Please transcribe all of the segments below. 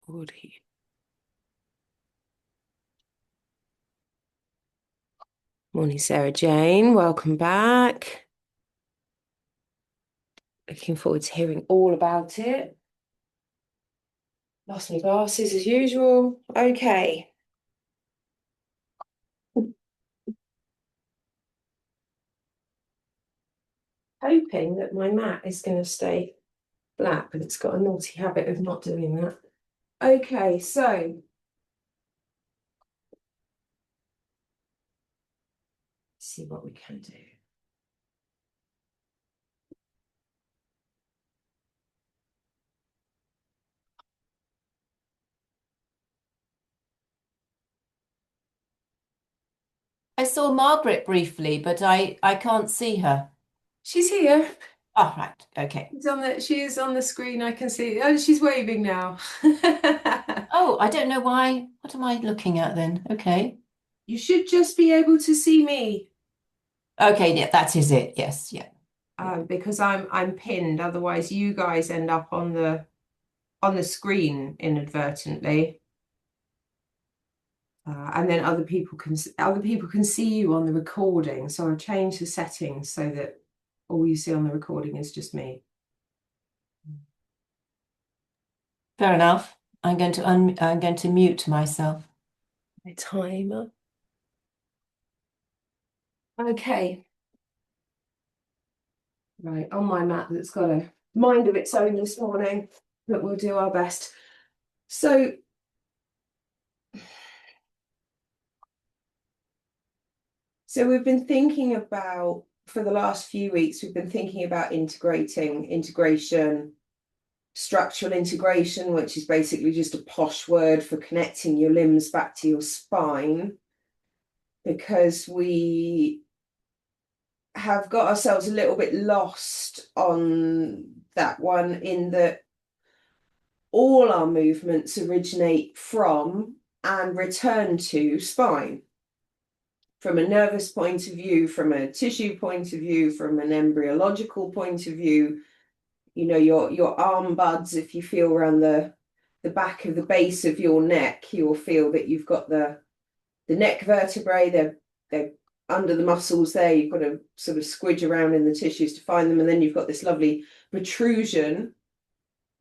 Embodied. Morning, Sarah Jane. Welcome back. Looking forward to hearing all about it. Lost my glasses as usual. Okay. Hoping that my mat is going to stay flat, but it's got a naughty habit of not doing that. Okay, so let's see what we can do. I saw Margaret briefly, but I can't see her. She's here. Oh, right. Okay. She is on the screen. I can see. Oh, she's waving now. Oh, I don't know why. What am I looking at then? Okay. You should just be able to see me. Okay, yeah, that is it. Yes, yeah. Yeah. Because I'm pinned. Otherwise, you guys end up on the screen inadvertently, and then other people can see you on the recording. So I've changed the settings so that all you see on the recording is just me. Fair enough. I'm going to mute myself. My timer. Okay. Right, on my mat that's got a mind of its own this morning, but we'll do our best. So we've been thinking about, for the last few weeks, we've been thinking about integration, structural integration, which is basically just a posh word for connecting your limbs back to your spine, because we have got ourselves a little bit lost on that one, in that all our movements originate from and return to spine. From a nervous point of view, from a tissue point of view, from an embryological point of view, you know, your arm buds, if you feel around the back of the base of your neck, you'll feel that you've got the neck vertebrae, they're under the muscles there. You've got to sort of squidge around in the tissues to find them, and then you've got this lovely protrusion,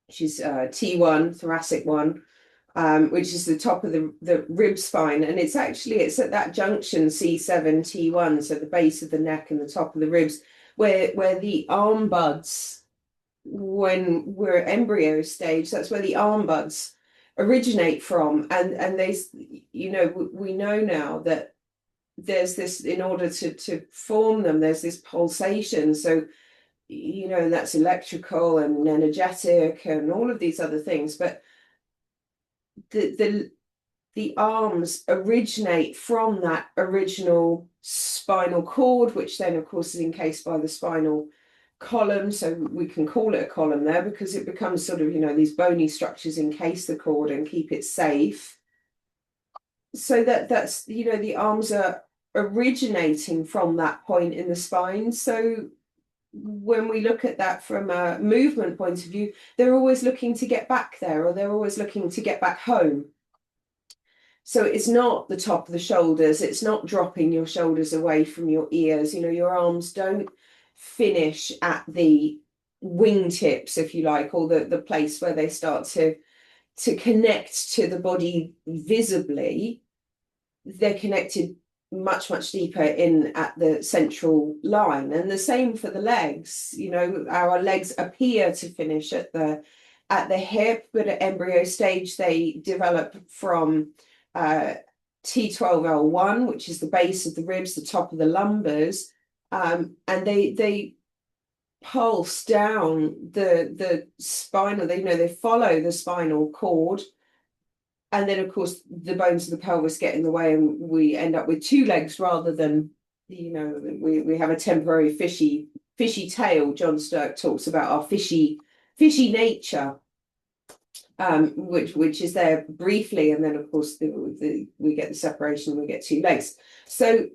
which is T1, thoracic one, which is the top of the rib spine, and it's at that junction C7 T1, so the base of the neck and the top of the ribs, where the arm buds, when we're embryo stage, that's where the arm buds originate from, and they, you know, we know now that there's this, in order to form them, there's this pulsation. So, you know, that's electrical and energetic and all of these other things, but the arms originate from that original spinal cord, which then of course is encased by the spinal column. So we can call it a column there, because it becomes sort of, you know, these bony structures encase the cord and keep it safe. So that's, you know, the arms are originating from that point in the spine. So when we look at that from a movement point of view, they're always looking to get back there, or they're always looking to get back home. So it's not the top of the shoulders, it's not dropping your shoulders away from your ears. You know, your arms don't finish at the wingtips, if you like, or the place where they start to connect to the body visibly. They're connected much, much deeper in at the central line. And the same for the legs. You know, our legs appear to finish at the hip, but at embryo stage they develop from T12L1, which is the base of the ribs, the top of the lumbars, and they pulse down the spinal. They follow the spinal cord, and then of course the bones of the pelvis get in the way, and we end up with two legs rather than, you know, we have a temporary fishy tail. John Stirk talks about our fishy nature, which is there briefly, and then of course we get the separation and we get two legs. So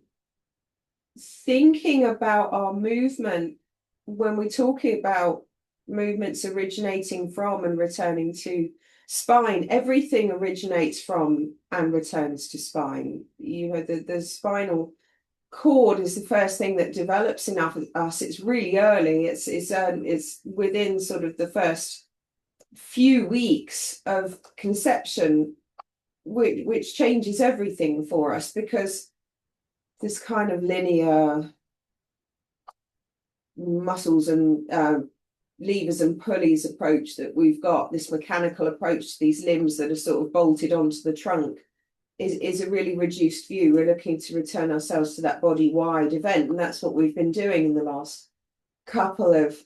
thinking about our movement, when we're talking about movements originating from and returning to spine, everything originates from and returns to spine. The spinal cord is the first thing that develops in us. It's really early. It's within sort of the first few weeks of conception, which changes everything for us, because this kind of linear muscles and levers and pulleys approach that we've got, this mechanical approach to these limbs that are sort of bolted onto the trunk, is a really reduced view. We're looking to return ourselves to that body-wide event, and that's what we've been doing in the last couple of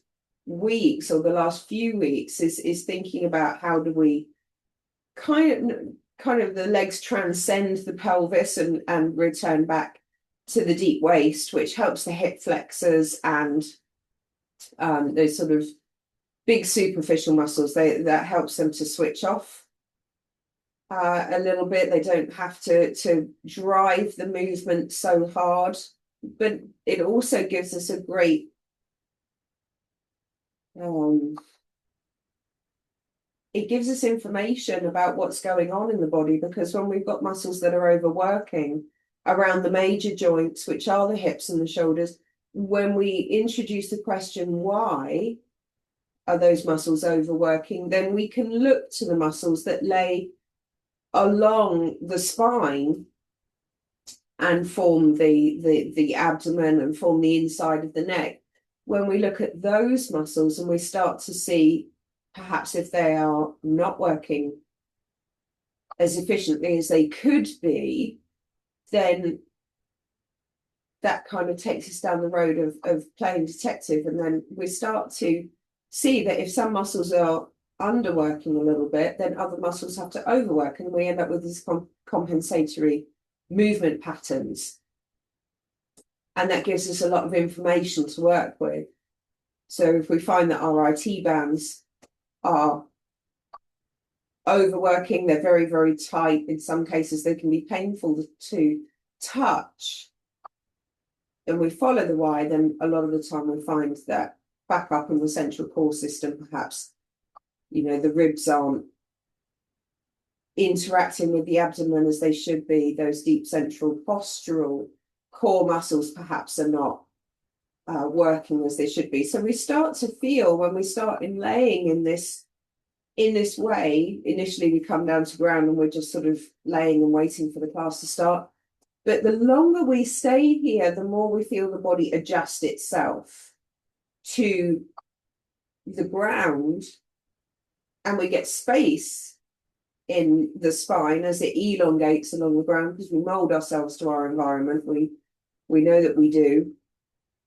weeks, or the last few weeks, is thinking about how do we kind of the legs transcend the pelvis and return back to the deep waist, which helps the hip flexors and those sort of big superficial muscles. That helps them to switch off a little bit. They don't have to drive the movement so hard, but it also gives us a great it gives us information about what's going on in the body, because when we've got muscles that are overworking around the major joints, which are the hips and the shoulders, when we introduce the question, why are those muscles overworking, then we can look to the muscles that lay along the spine and form the abdomen and form the inside of the neck. When we look at those muscles and we start to see perhaps if they are not working as efficiently as they could be, then that kind of takes us down the road of playing detective. And then we start to see that if some muscles are underworking a little bit, then other muscles have to overwork, and we end up with these compensatory movement patterns. And that gives us a lot of information to work with. So if we find that our IT bands are overworking, they're very, very tight, in some cases they can be painful to touch, and we follow the why, then a lot of the time we find that back up in the central core system, perhaps, the ribs aren't interacting with the abdomen as they should be. Those deep central postural core muscles perhaps are not working as they should be. So we start to feel, when we start laying in this way, initially we come down to ground and we're just sort of laying and waiting for the class to start. But the longer we stay here, the more we feel the body adjust itself to the ground, and we get space in the spine as it elongates along the ground, because we mold ourselves to our environment. We know that we do.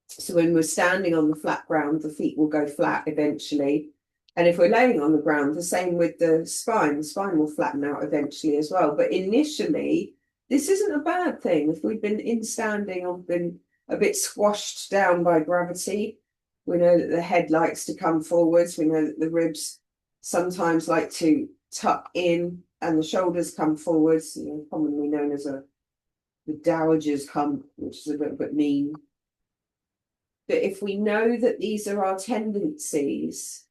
So when we're standing on the flat ground, the feet will go flat eventually. And if we're laying on the ground, the same with the spine will flatten out eventually as well. But initially, this isn't a bad thing. If we've been in standing or been a bit squashed down by gravity, we know that the head likes to come forwards. We know that the ribs sometimes like to tuck in and the shoulders come forwards, commonly known as the dowager's hump, which is a little bit mean. But if we know that these are our tendencies,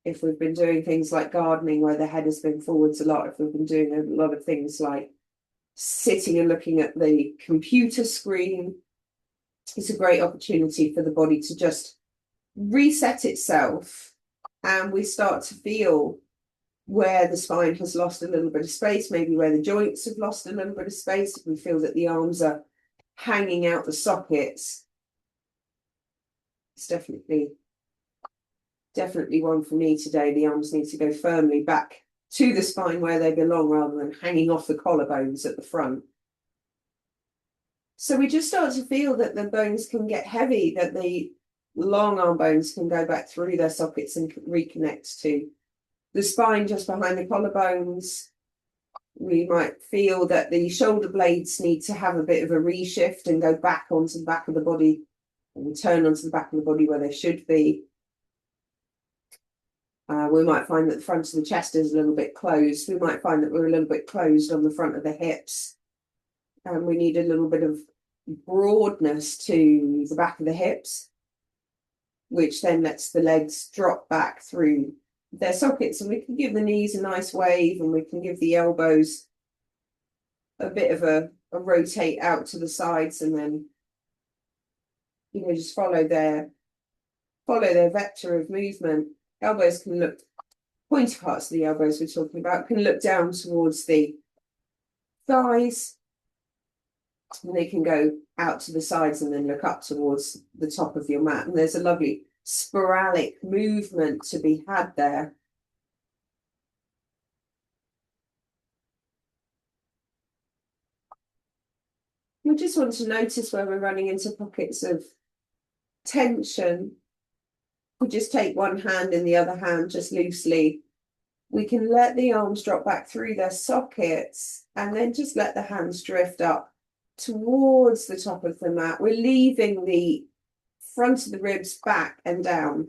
if we've been doing things like gardening where the head has been forwards a lot, if we've been doing a lot of things like sitting and looking at the computer screen, it's a great opportunity for the body to just reset itself, and we start to feel where the spine has lost a little bit of space, maybe where the joints have lost a little bit of space. If we feel that the arms are hanging out the sockets, it's definitely one for me today. The arms need to go firmly back to the spine where they belong, rather than hanging off the collarbones at the front. So we just start to feel that the bones can get heavy, that the long arm bones can go back through their sockets and reconnect to the spine just behind the collarbones. We might feel that the shoulder blades need to have a bit of a reshift and go back onto the back of the body, and return onto the back of the body where they should be. We might find that the front of the chest is a little bit closed. We might find that we're a little bit closed on the front of the hips, and we need a little bit of broadness to the back of the hips, which then lets the legs drop back through their sockets, and we can give the knees a nice wave, and we can give the elbows a bit of a rotate out to the sides, and then just follow their vector of movement. Elbows can look, pointy parts of the elbows we're talking about can look down towards the thighs, and they can go out to the sides and then look up towards the top of your mat. And there's a lovely sporadic movement to be had there. We just want to notice where we're running into pockets of tension. We just take one hand in the other hand just loosely. We can let the arms drop back through their sockets and then just let the hands drift up towards the top of the mat. We're leaving the front of the ribs back and down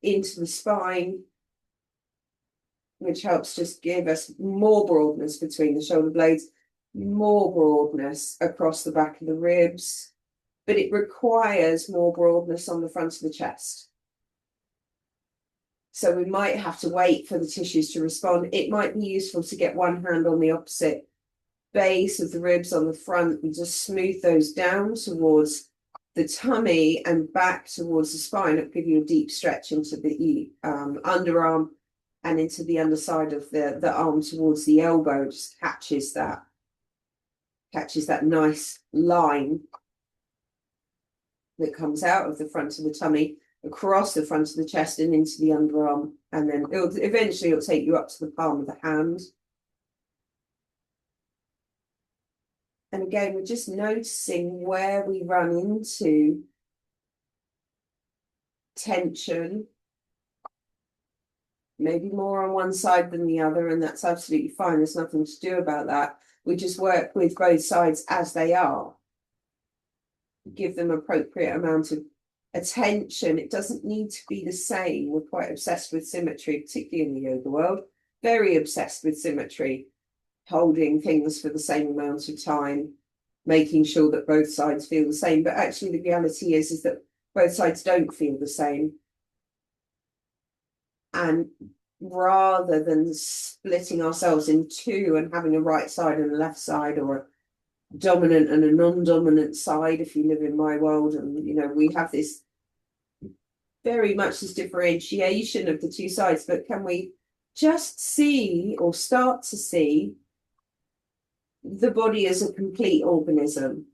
into the spine, which helps just give us more broadness between the shoulder blades, more broadness across the back of the ribs, but it requires more broadness on the front of the chest. So we might have to wait for the tissues to respond. It might be useful to get one hand on the opposite base of the ribs on the front and just smooth those down towards the tummy and back towards the spine. It'll give you a deep stretch into the underarm and into the underside of the arm towards the elbow. Just catches that nice line that comes out of the front of the tummy, across the front of the chest and into the underarm, and then it'll take you up to the palm of the hand. And again, we're just noticing where we run into tension, maybe more on one side than the other, and that's absolutely fine. There's nothing to do about that. We just work with both sides as they are. Give them appropriate amount of attention. It doesn't need to be the same. We're quite obsessed with symmetry, particularly in the yoga world. Very obsessed with symmetry, holding things for the same amount of time, making sure that both sides feel the same. But actually the reality is that both sides don't feel the same. And rather than splitting ourselves in two and having a right side and a left side, or a dominant and a non-dominant side, if you live in my world, and we have this very much this differentiation of the two sides, but can we just see or start to see the body as a complete organism?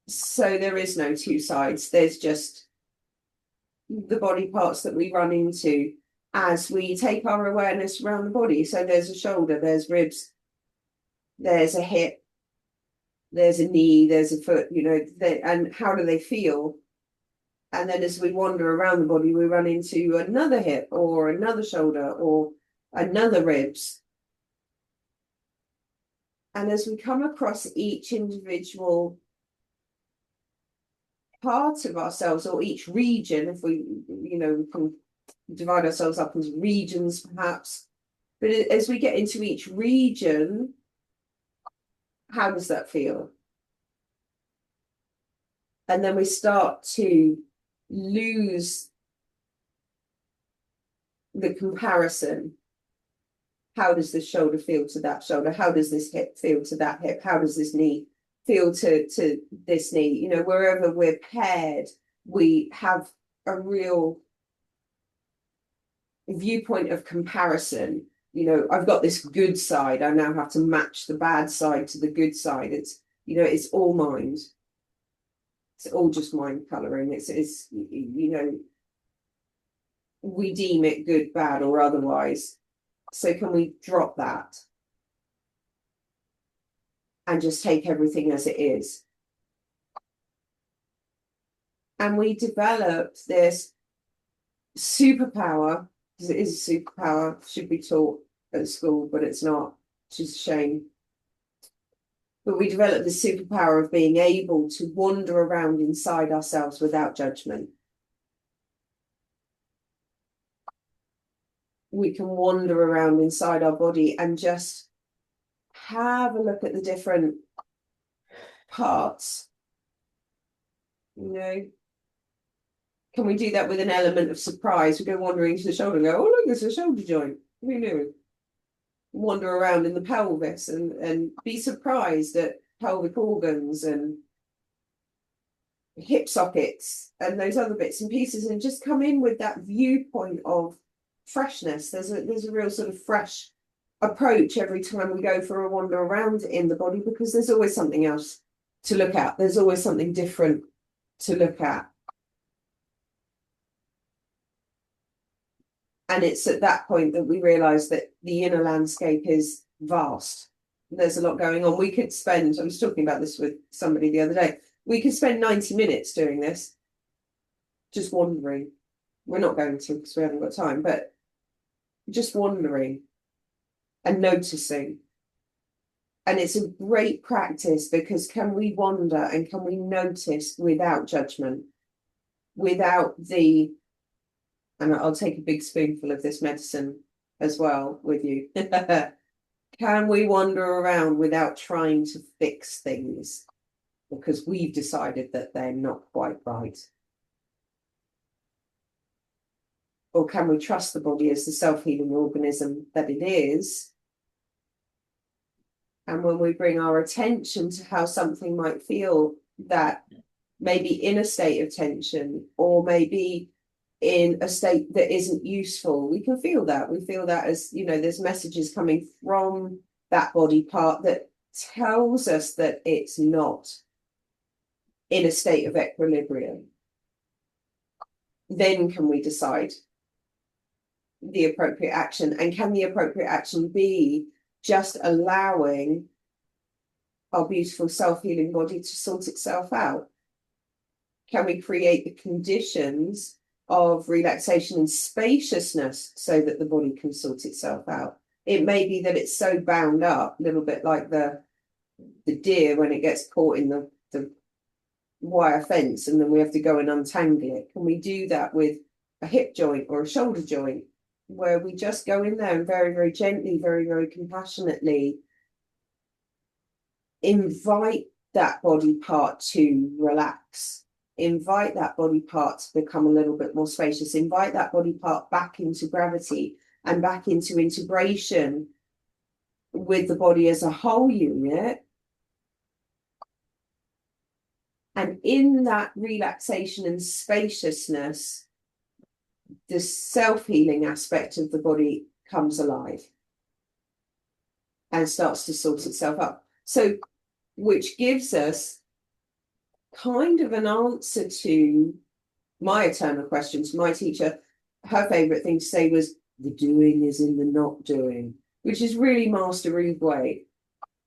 So there is no two sides, there's just the body parts that we run into as we take our awareness around the body. So there's a shoulder, there's ribs, there's a hip, there's a knee, there's a foot, and how do they feel? And then as we wander around the body, we run into another hip or another shoulder or another ribs. And as we come across each individual part of ourselves, or each region, if we can divide ourselves up into regions perhaps, but as we get into each region, how does that feel? And then we start to lose the comparison. How does this shoulder feel to that shoulder? How does this hip feel to that hip? How does this knee feel to this knee? Wherever we're paired, we have a real viewpoint of comparison. I've got this good side, I now have to match the bad side to the good side. It's it's all mind. It's all just mind coloring. It's we deem it good, bad, or otherwise. So can we drop that and just take everything as it is? And we developed this superpower, because it is a superpower, should be taught at school, but it's not, which is a shame. But we developed the superpower of being able to wander around inside ourselves without judgment. We can wander around inside our body and just have a look at the different parts. Can we do that with an element of surprise? We go wandering to the shoulder and go, oh, look, there's a shoulder joint. Who knew? Wander around in the pelvis and be surprised at pelvic organs and hip sockets and those other bits and pieces, and just come in with that viewpoint of freshness. There's a real sort of fresh approach every time we go for a wander around in the body, because there's always something else to look at. There's always something different to look at. And it's at that point that we realize that the inner landscape is vast. There's a lot going on. We could spend, I was talking about this with somebody the other day, we could spend 90 minutes doing this, just wandering. We're not going to because we haven't got time, but just wandering and noticing. And it's a great practice, because can we wander and can we notice without judgment, without the, and I'll take a big spoonful of this medicine as well with you. Can we wander around without trying to fix things because we've decided that they're not quite right? Or can we trust the body as the self-healing organism that it is? And when we bring our attention to how something might feel that maybe in a state of tension, or maybe in a state that isn't useful, we can feel that. We feel that as, you know, there's messages coming from that body part that tells us that it's not in a state of equilibrium. Then can we decide the appropriate action? And can the appropriate action be just allowing our beautiful self-healing body to sort itself out? Can we create the conditions of relaxation and spaciousness so that the body can sort itself out? It may be that it's so bound up, a little bit like the deer when it gets caught in the wire fence, and then we have to go and untangle it. Can we do that with a hip joint or a shoulder joint, where we just go in there and very, very gently, very, very compassionately invite that body part to relax, invite that body part to become a little bit more spacious, invite that body part back into gravity and back into integration with the body as a whole unit. And in that relaxation and spaciousness, the self-healing aspect of the body comes alive and starts to sort itself up. So, which gives us kind of an answer to my eternal questions. My teacher, her favourite thing to say was, the doing is in the not doing, which is really Master Oogway.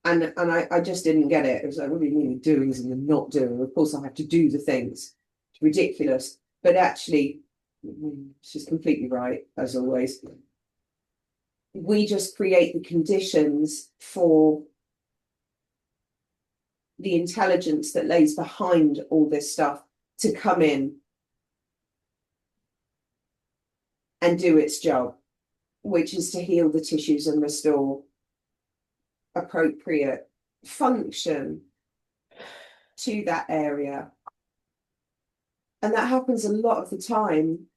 And I just didn't get it. It was like, what do you mean doing is in the not doing? Of course I have to do the things. It's ridiculous. But actually, she's completely right, as always. We just create the conditions for the intelligence that lays behind all this stuff to come in and do its job, which is to heal the tissues and restore appropriate function to that area. And that happens a lot of the time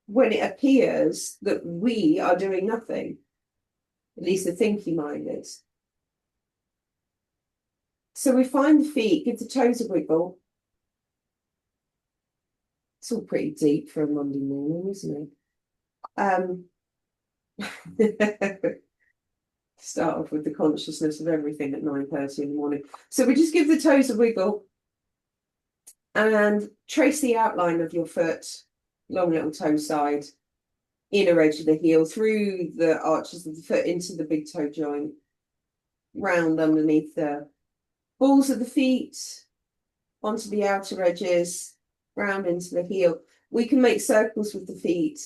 when it appears that we are doing nothing. At least the thinking mind is. So we find the feet, give the toes a wiggle. It's all pretty deep for a Monday morning, isn't it? Start off with the consciousness of everything at 9:30 in the morning. So we just give the toes a wiggle and trace the outline of your foot, long little toe side, inner edge of the heel, through the arches of the foot into the big toe joint, round underneath the balls of the feet, onto the outer edges, round into the heel. We can make circles with the feet.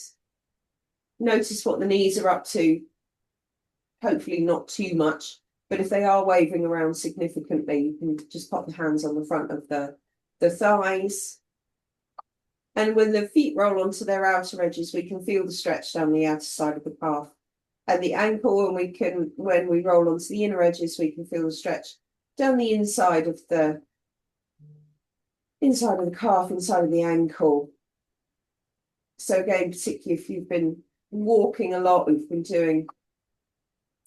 Notice what the knees are up to. Hopefully not too much, but if they are wavering around significantly, you can just pop the hands on the front of the thighs. And when the feet roll onto their outer edges, we can feel the stretch down the outer side of the calf and the ankle, and when we roll onto the inner edges, we can feel the stretch down the inside of the calf, inside of the ankle. So again, particularly if you've been walking a lot, you've been doing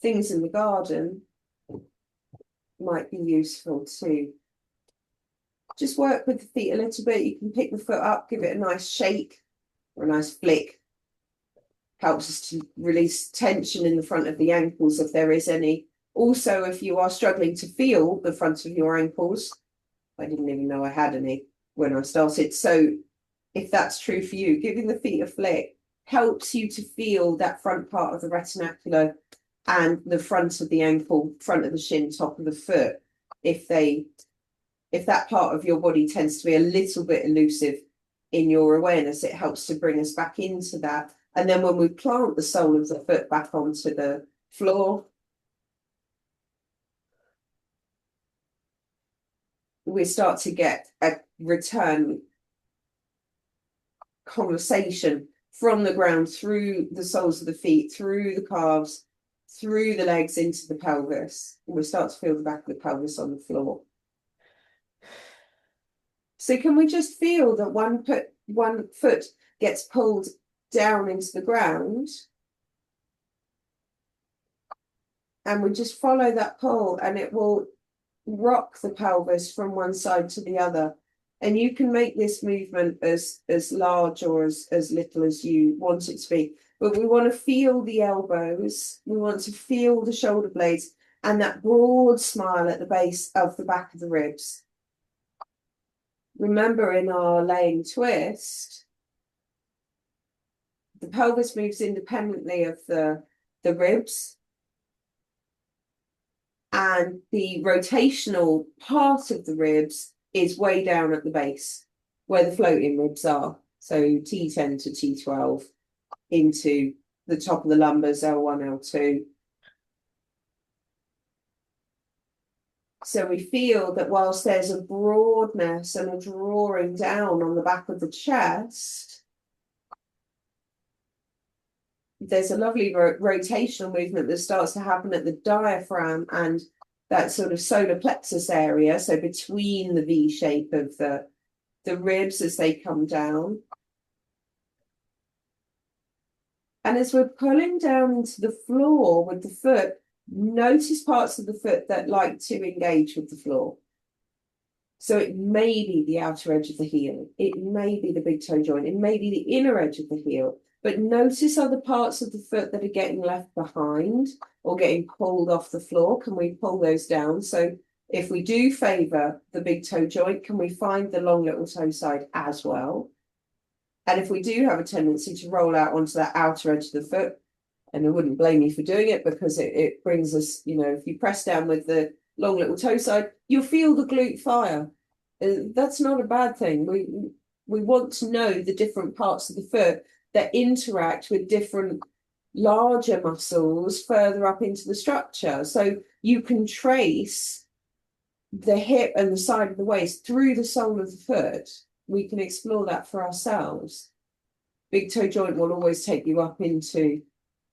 things in the garden, might be useful to just work with the feet a little bit. You can pick the foot up, give it a nice shake or a nice flick. Helps us to release tension in the front of the ankles if there is any. Also, if you are struggling to feel the front of your ankles, I didn't even know I had any when I started. So if that's true for you, giving the feet a flick helps you to feel that front part of the retinacular and the front of the ankle, front of the shin, top of the foot. If that part of your body tends to be a little bit elusive in your awareness, it helps to bring us back into that. And then when we plant the sole of the foot back onto the floor, we start to get a return conversation from the ground through the soles of the feet, through the calves, through the legs into the pelvis. And we start to feel the back of the pelvis on the floor. So can we just feel that one foot gets pulled down into the ground, and we just follow that pull, and it will rock the pelvis from one side to the other. And you can make this movement as large or as little as you want it to be. But we want to feel the elbows, we want to feel the shoulder blades, and that broad smile at the base of the back of the ribs. Remember, in our laying twist, the pelvis moves independently of the ribs, and the rotational part of the ribs is way down at the base where the floating ribs are. So T10 to T12 into the top of the lumbars, L1, L2. So we feel that whilst there's a broadness and a drawing down on the back of the chest, there's a lovely rotational movement that starts to happen at the diaphragm and that sort of solar plexus area, so between the V shape of the ribs as they come down. And as we're pulling down into the floor with the foot, notice parts of the foot that like to engage with the floor. So it may be the outer edge of the heel, it may be the big toe joint, it may be the inner edge of the heel, but notice other parts of the foot that are getting left behind or getting pulled off the floor. Can we pull those down? So if we do favour the big toe joint, can we find the long little toe side as well? And if we do have a tendency to roll out onto that outer edge of the foot, and I wouldn't blame you for doing it because it brings us, you know, if you press down with the long little toe side, you'll feel the glute fire. That's not a bad thing. We want to know the different parts of the foot that interact with different larger muscles further up into the structure. So you can trace the hip and the side of the waist through the sole of the foot. We can explore that for ourselves. Big toe joint will always take you up into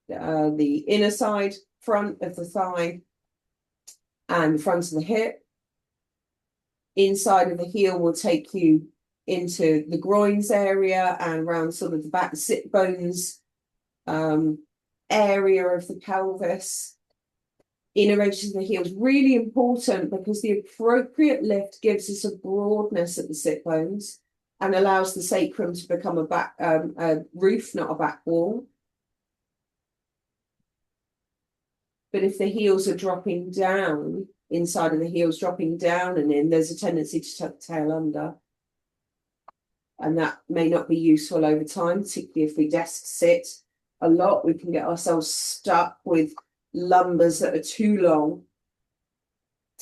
the inner side, front of the thigh, and the front of the hip. Inside of the heel will take you into the groins area and around sort of the back sit bones area of the pelvis. Inner edges of the heel is really important because the appropriate lift gives us a broadness at the sit bones and allows the sacrum to become a roof, not a back wall. But if the heels are dropping down, inside of the heels dropping down and in, there's a tendency to tuck the tail under. And that may not be useful over time, particularly if we desk sit a lot. We can get ourselves stuck with lumbars that are too long.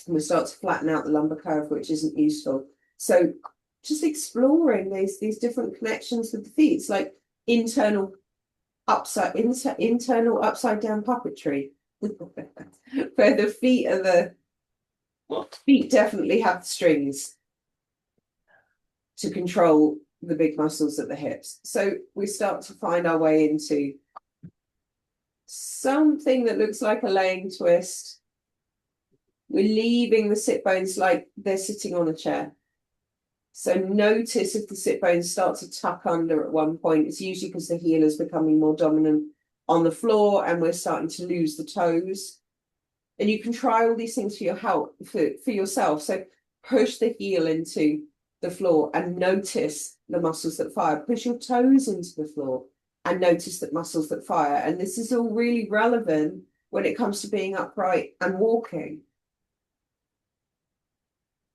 And we start to flatten out the lumbar curve, which isn't useful. So just exploring these different connections with the feet. It's like internal upside down puppetry. Where the feet are feet definitely have the strings to control the big muscles at the hips. So we start to find our way into something that looks like a laying twist. We're leaving the sit bones like they're sitting on a chair. So notice if the sit bones start to tuck under at one point, it's usually because the heel is becoming more dominant on the floor and we're starting to lose the toes. And you can try all these things for your help, for yourself. So push the heel into the floor and notice the muscles that fire. Push your toes into the floor and notice the muscles that fire. And this is all really relevant when it comes to being upright and walking.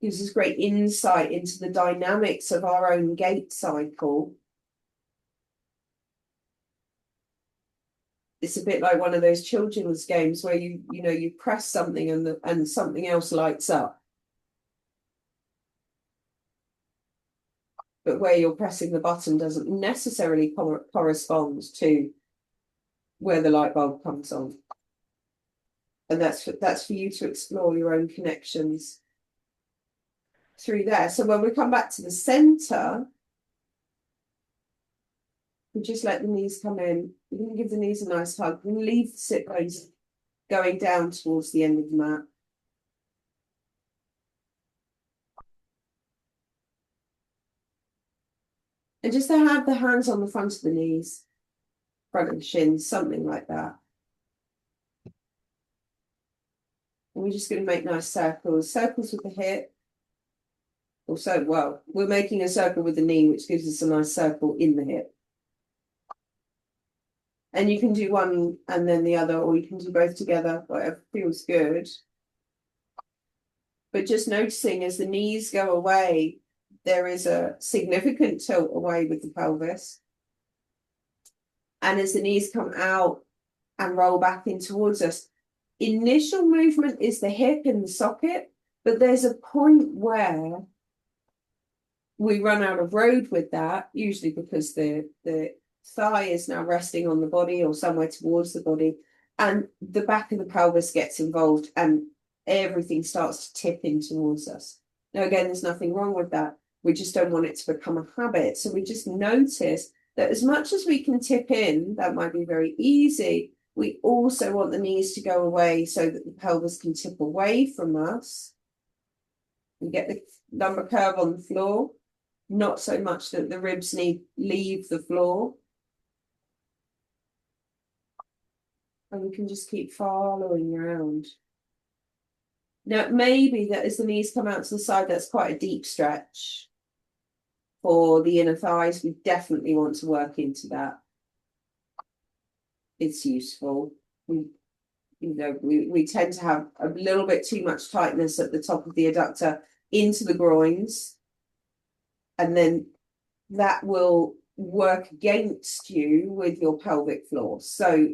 Gives us great insight into the dynamics of our own gait cycle. It's a bit like one of those children's games where you press something and something else lights up. But where you're pressing the button doesn't necessarily correspond to where the light bulb comes on. And that's for you to explore your own connections through there. So when we come back to the center, we just let the knees come in. We can give the knees a nice hug. We can leave the sit bones going down towards the end of the mat. And just to have the hands on the front of the knees, front of the shins, something like that. And we're just going to make nice circles. Circles with the hip. Also, well, we're making a circle with the knee, which gives us a nice circle in the hip. And you can do one and then the other, or you can do both together, whatever feels good. But just noticing as the knees go away, there is a significant tilt away with the pelvis. And as the knees come out and roll back in towards us, initial movement is the hip in the socket, but there's a point where we run out of road with that, usually because the thigh is now resting on the body or somewhere towards the body, and the back of the pelvis gets involved and everything starts to tip in towards us. Now, again, there's nothing wrong with that. We just don't want it to become a habit. So we just notice that as much as we can tip in, that might be very easy. We also want the knees to go away so that the pelvis can tip away from us. We get the lumbar curve on the floor, not so much that the ribs leave the floor. And we can just keep following around. Now, it may be that as the knees come out to the side, that's quite a deep stretch for the inner thighs. We definitely want to work into that. It's useful. We tend to have a little bit too much tightness at the top of the adductor into the groins. And then that will work against you with your pelvic floor. So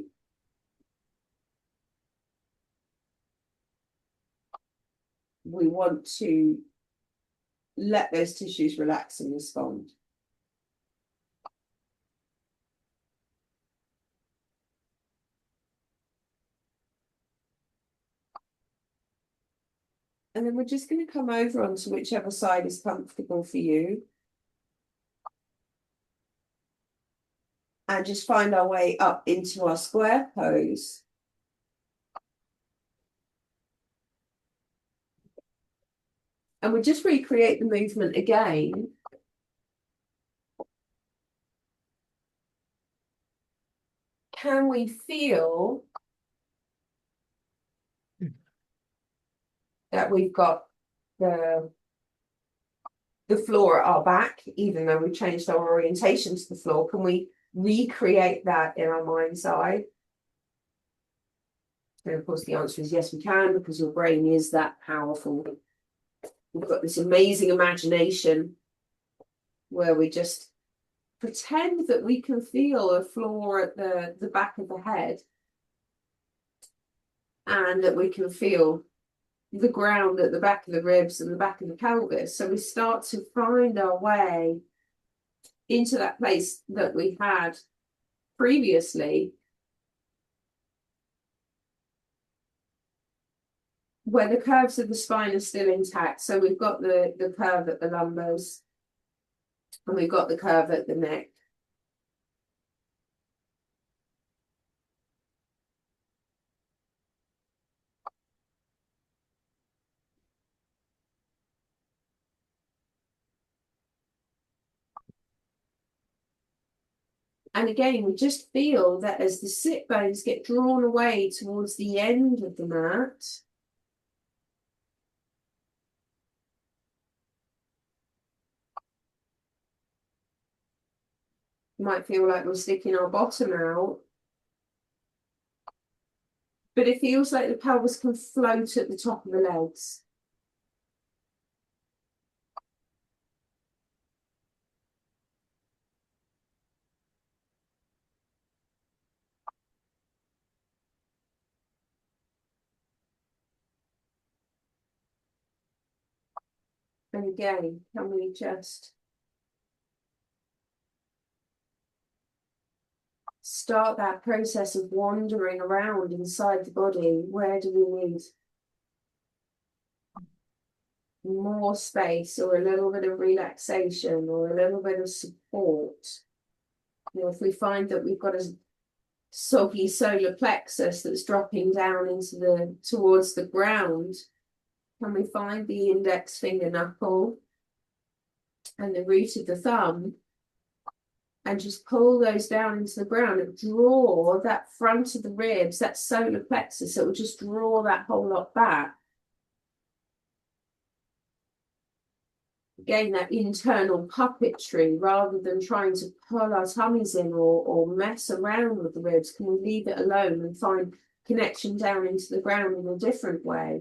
we want to let those tissues relax and respond. And then we're just going to come over onto whichever side is comfortable for you. And just find our way up into our square pose. And we just recreate the movement again. Can we feel that we've got the floor at our back, even though we've changed our orientation to the floor? Can we recreate that in our mind's eye? And of course, the answer is yes, we can, because your brain is that powerful. We've got this amazing imagination where we just pretend that we can feel a floor at the back of the head, and that we can feel the ground at the back of the ribs and the back of the pelvis. So we start to find our way into that place that we had previously, where the curves of the spine are still intact. So we've got the curve at the lumbars, and we've got the curve at the neck. And again, we just feel that as the sit bones get drawn away towards the end of the mat, you might feel like we're sticking our bottom out, but it feels like the pelvis can float at the top of the legs. And again, can we just start that process of wandering around inside the body? Where do we need more space, or a little bit of relaxation, or a little bit of support? You know, if we find that we've got a soggy solar plexus that's dropping down into the towards the ground, can we find the index finger knuckle and the root of the thumb and just pull those down into the ground and draw that front of the ribs, that solar plexus? It will just draw that whole lot back. Again, that internal puppetry, rather than trying to pull our tummies in or mess around with the ribs, can we leave it alone and find connection down into the ground in a different way?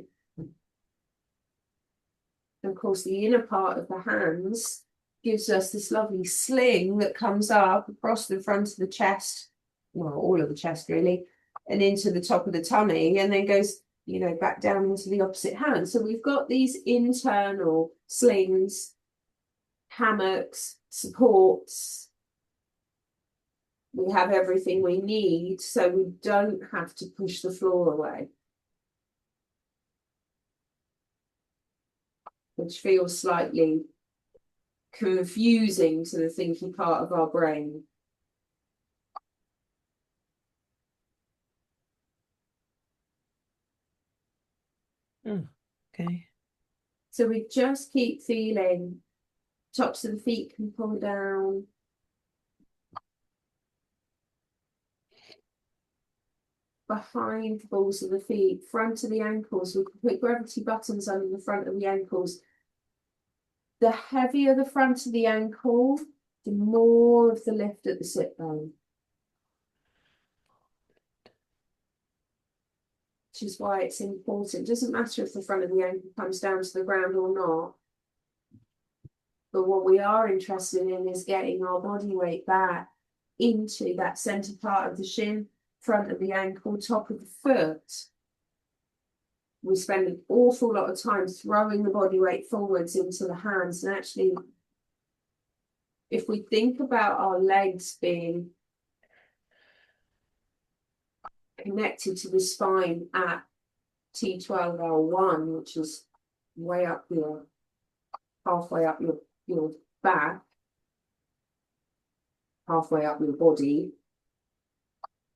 And of course, the inner part of the hands gives us this lovely sling that comes up across the front of the chest, well, all of the chest really, and into the top of the tummy, and then goes, you know, back down into the opposite hand. So we've got these internal slings, hammocks, supports. We have everything we need, so we don't have to push the floor away, which feels slightly confusing to the thinking part of our brain. Okay. So we just keep feeling tops of the feet can pull down. Behind the balls of the feet, front of the ankles. We can put gravity buttons under the front of the ankles. The heavier the front of the ankle, the more of the lift at the sit bone. Which is why it's important. It doesn't matter if the front of the ankle comes down to the ground or not. But what we are interested in is getting our body weight back into that center part of the shin, front of the ankle, top of the foot. We spend an awful lot of time throwing the body weight forwards into the hands. And actually, if we think about our legs being connected to the spine at T12L1, which is way up your, halfway up your back, halfway up your body,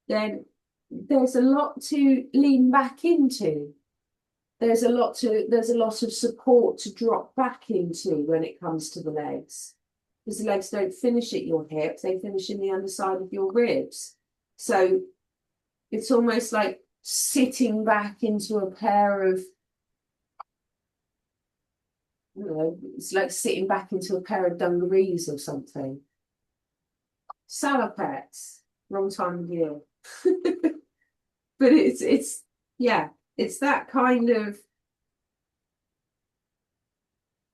then there's a lot to lean back into. There's a lot of support to drop back into when it comes to the legs. Because the legs don't finish at your hip, they finish in the underside of your ribs. So it's almost like sitting back into a pair of, you know, it's like sitting back into a pair of dungarees or something. Salopettes, wrong time of year. But it's yeah, it's that kind of,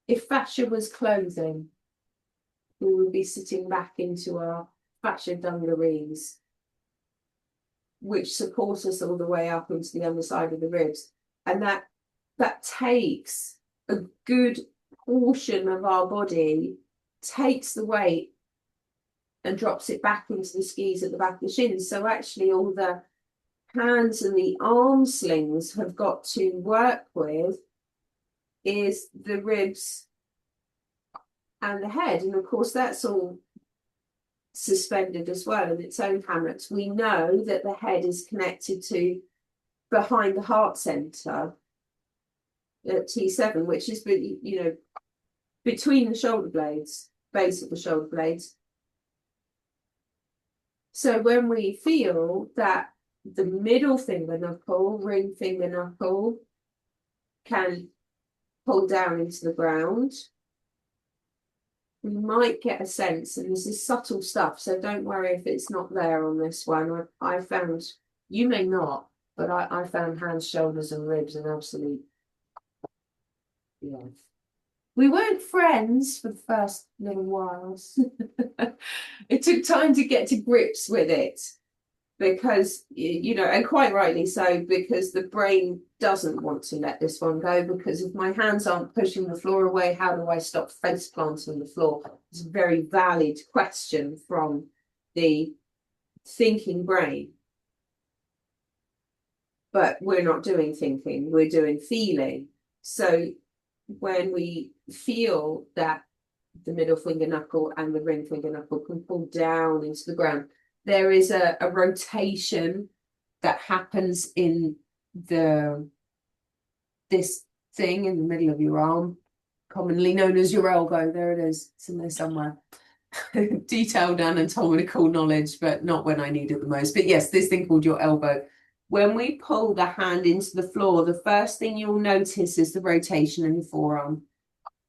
if fascia was clothing, we would be sitting back into our fascia dungarees, which support us all the way up into the underside of the ribs. And that takes a good portion of our body, takes the weight and drops it back into the skis at the back of the shins. So actually all the hands and the arm slings have got to work with is the ribs and the head. And of course, that's all suspended as well in its own hammocks. We know that the head is connected to behind the heart center at T7, which is, you know, between the shoulder blades, base of the shoulder blades. So when we feel that the middle finger knuckle, ring finger knuckle, can pull down into the ground, we might get a sense, and this is subtle stuff, so don't worry if it's not there on this one. I found, you may not, but I found hands, shoulders, and ribs an absolute, yeah. We weren't friends for the first little whiles. It took time to get to grips with it because, you know, and quite rightly so, because the brain doesn't want to let this one go, because if my hands aren't pushing the floor away, how do I stop face planting the floor? It's a very valid question from the thinking brain. But we're not doing thinking, we're doing feeling. So when we feel that the middle finger knuckle and the ring finger knuckle can pull down into the ground, there is a rotation that happens in this thing in the middle of your arm, commonly known as your elbow. There it is. It's in there somewhere. Detailed anatomical knowledge, but not when I need it the most. But yes, this thing called your elbow. When we pull the hand into the floor, the first thing you'll notice is the rotation in the forearm.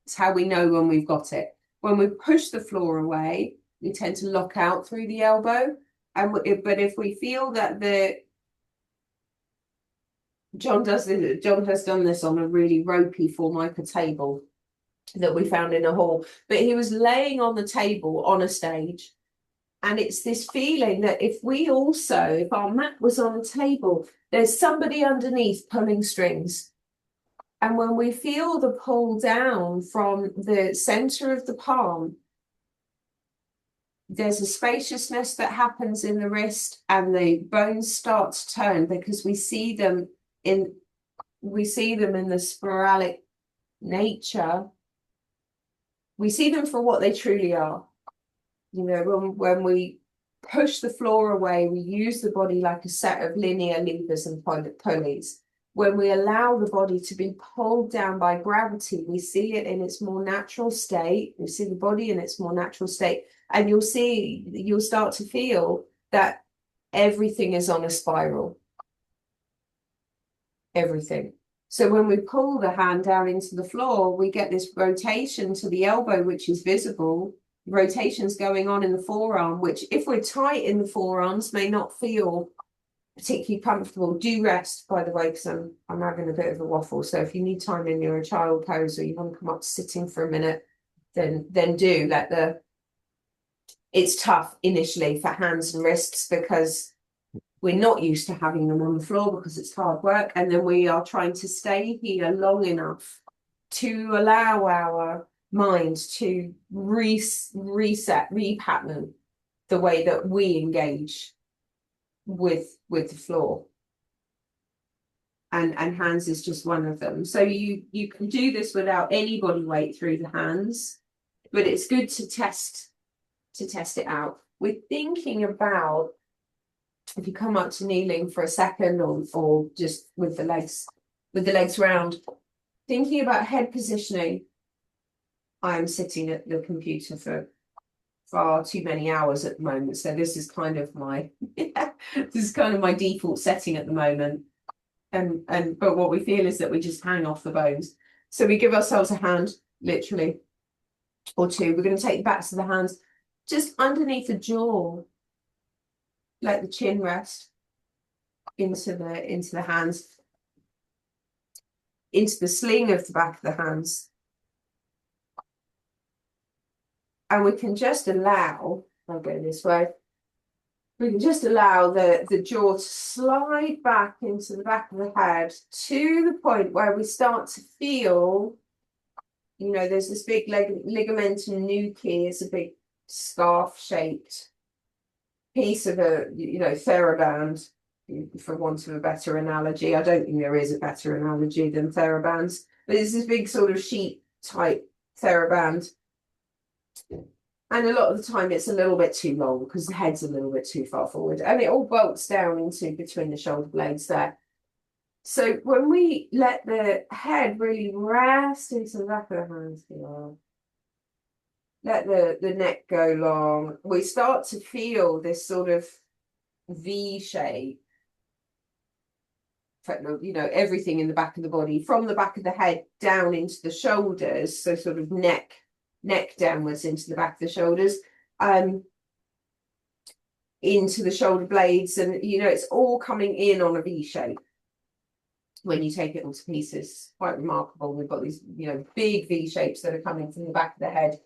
It's how we know when we've got it. When we push the floor away, we tend to lock out through the elbow. But if we feel that John has done this on a really ropey Formica table that we found in a hall, but he was laying on the table on a stage. And it's this feeling that if our mat was on the table, there's somebody underneath pulling strings. And when we feel the pull down from the center of the palm, there's a spaciousness that happens in the wrist, and the bones start to turn because we see them in the sporadic nature. We see them for what they truly are. You know, when we push the floor away, we use the body like a set of linear levers and pulleys. When we allow the body to be pulled down by gravity, we see it in its more natural state. We see the body in its more natural state. And you'll start to feel that everything is on a spiral. Everything. So when we pull the hand down into the floor, we get this rotation to the elbow, which is visible. Rotations going on in the forearm, which if we're tight in the forearms may not feel particularly comfortable. Do rest, by the way, because I'm having a bit of a waffle. So if you need time in your child pose or you want to come up sitting for a minute, then do it's tough initially for hands and wrists because we're not used to having them on the floor because it's hard work. And then we are trying to stay here long enough to allow our mind to reset, repattern the way that we engage with the floor. And hands is just one of them. So you can do this without any body weight through the hands, but it's good to test it out. We're thinking about, if you come up to kneeling for a second or just with the legs round, thinking about head positioning. I am sitting at the computer for far too many hours at the moment, so this is kind of my default setting at the moment. But what we feel is that we just hang off the bones. So we give ourselves a hand, literally, or two. We're going to take the backs of the hands just underneath the jaw, let the chin rest into the hands, into the sling of the back of the hands. And we can just allow, I'll go this way, we can just allow the jaw to slide back into the back of the head to the point where we start to feel, you know, there's this big ligamentum nucleus, a big scarf-shaped piece of a, you know, TheraBand, for want of a better analogy. I don't think there is a better analogy than TheraBands, but it's this big sort of sheet type TheraBand. And a lot of the time it's a little bit too long because the head's a little bit too far forward, and it all bolts down into between the shoulder blades there. So when we let the head really rest into the back of the hands, let the neck go long. We start to feel this sort of V shape. You know, everything in the back of the body, from the back of the head down into the shoulders, so sort of neck downwards into the back of the shoulders, into the shoulder blades, and you know, it's all coming in on a V shape when you take it all to pieces. Quite remarkable. We've got these, you know, big V shapes that are coming from the back of the head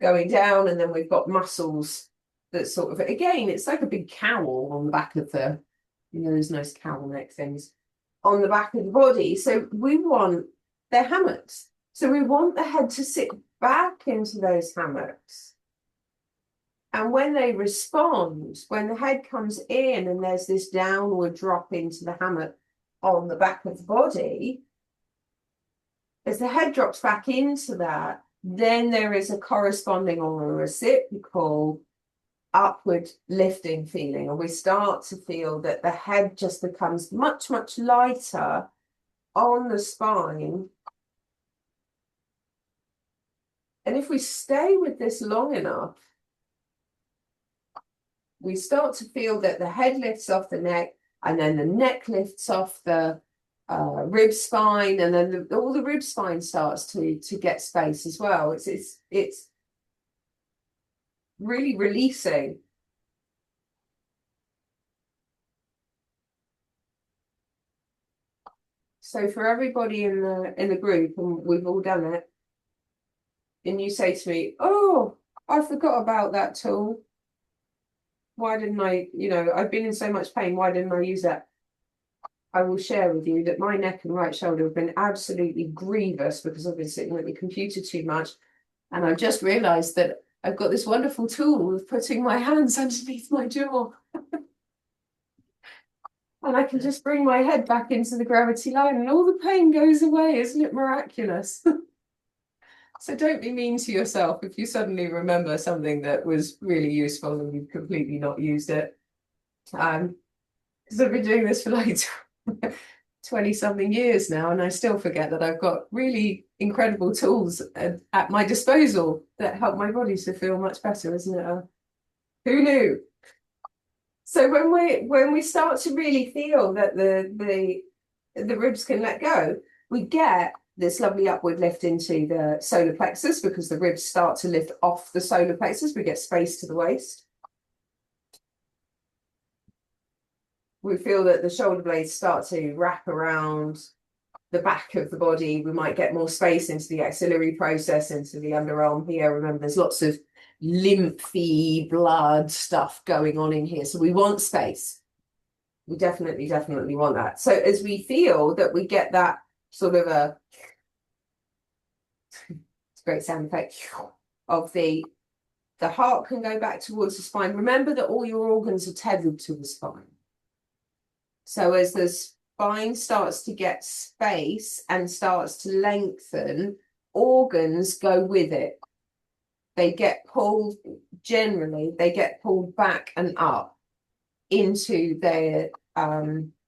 going down, and then we've got muscles that sort of, again, it's like a big cowl on the back of the, you know, those nice cowl neck things on the back of the body. So we want, they're hammocks. So we want the head to sit back into those hammocks. And when they respond, when the head comes in and there's this downward drop into the hammock on the back of the body, as the head drops back into that, then there is a corresponding or a reciprocal upward lifting feeling, and we start to feel that the head just becomes much, much lighter on the spine. And if we stay with this long enough, we start to feel that the head lifts off the neck, and then the neck lifts off the rib spine, and then all the rib spine starts to get space as well. It's really releasing. So for everybody in the group, and we've all done it, and you say to me, "Oh, I forgot about that tool. Why didn't I, you know, I've been in so much pain, why didn't I use that?" I will share with you that my neck and right shoulder have been absolutely grievous because I've been sitting at the computer too much. And I've just realized that I've got this wonderful tool of putting my hands underneath my jaw. And I can just bring my head back into the gravity line and all the pain goes away. Isn't it miraculous? So don't be mean to yourself if you suddenly remember something that was really useful and you've completely not used it. Because I've been doing this for like 20 something years now, and I still forget that I've got really incredible tools at my disposal that help my body to feel much better, isn't it? Who knew? So when we start to really feel that the ribs can let go, we get this lovely upward lift into the solar plexus because the ribs start to lift off the solar plexus. We get space to the waist. We feel that the shoulder blades start to wrap around the back of the body. We might get more space into the axillary process, into the underarm here. Remember, there's lots of lymphy blood stuff going on in here. So we want space. We definitely want that. So as we feel that we get that sort of it's a great sound effect of the heart can go back towards the spine. Remember that all your organs are tethered to the spine. So as the spine starts to get space and starts to lengthen, organs go with it. They get pulled, generally, they get pulled back and up into their